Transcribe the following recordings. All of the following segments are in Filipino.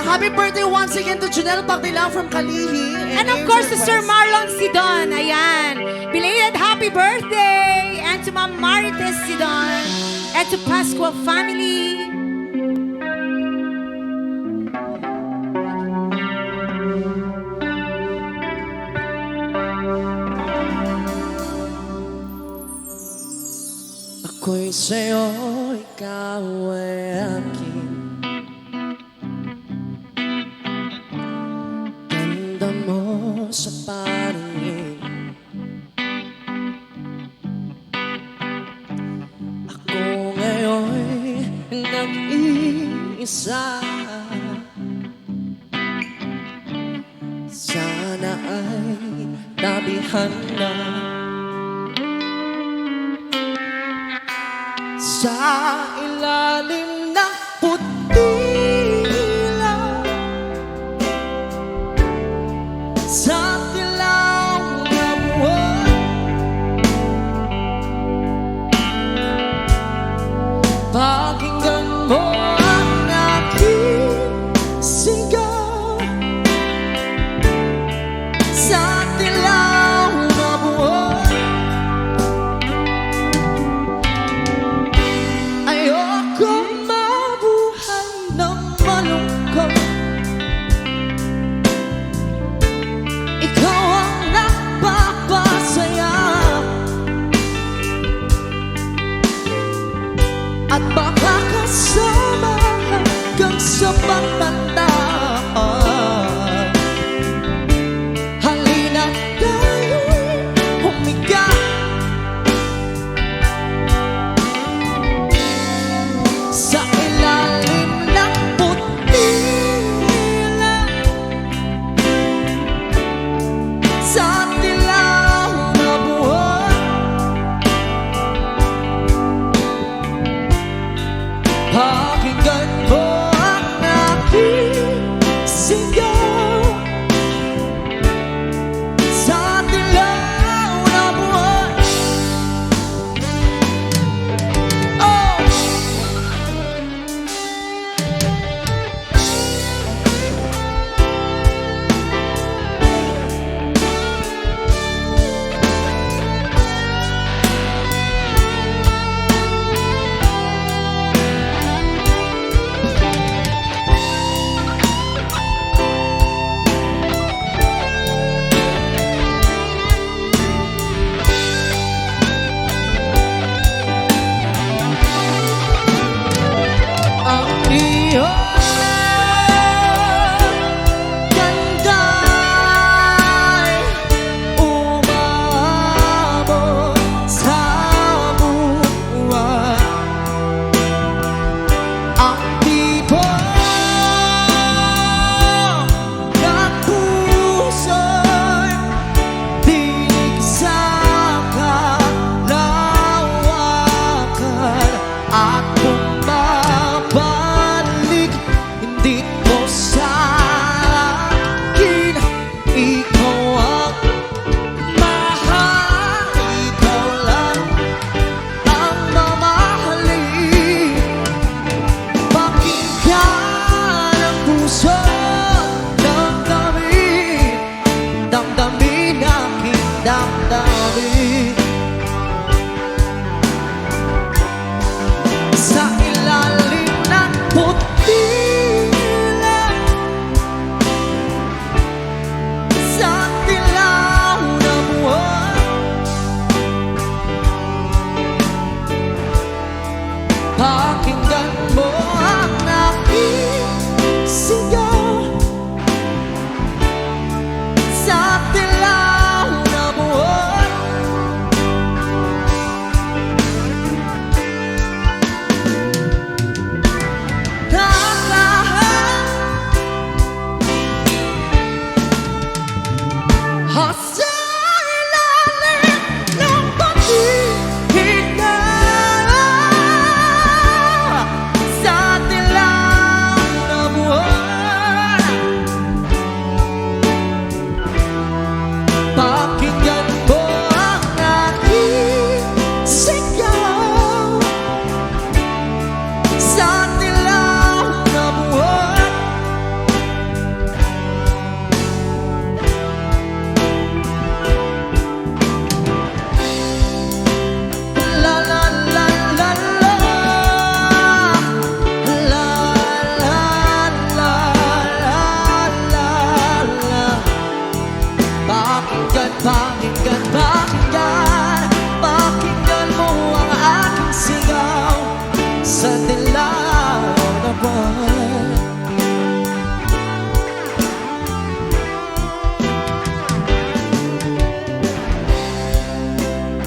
Happy birthday once again to Junel Pagdilang from Kalihi. And of course, to Sir Marlon Sidon. Ayan. Belated happy birthday. And to Ma'am Marites Sidon. And to Pasqua family. Ako'y sa'yo, ikaw ay akin. Ganda mo sa paningin. Ako ngayon'y nag-iisa. Sana ay tabihan na sa ilalim ng putila, sa dilaw na buwan. Pakinggan mo ang aking sigaw, sa dilaw na buwan. Ayoko mabuhay ng malungkot. Ikaw ang nagpapasaya at makakasama hanggang sa pagtanda. Halina't tayo'y humiga sa ilalim ng putila, sa dilaw na buwan. Pakinggan mo ang aking sigaw,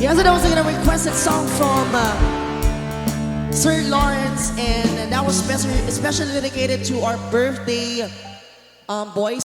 Yes, that was a requested song from Sir Lawrence, and that was especially dedicated to our birthday boys.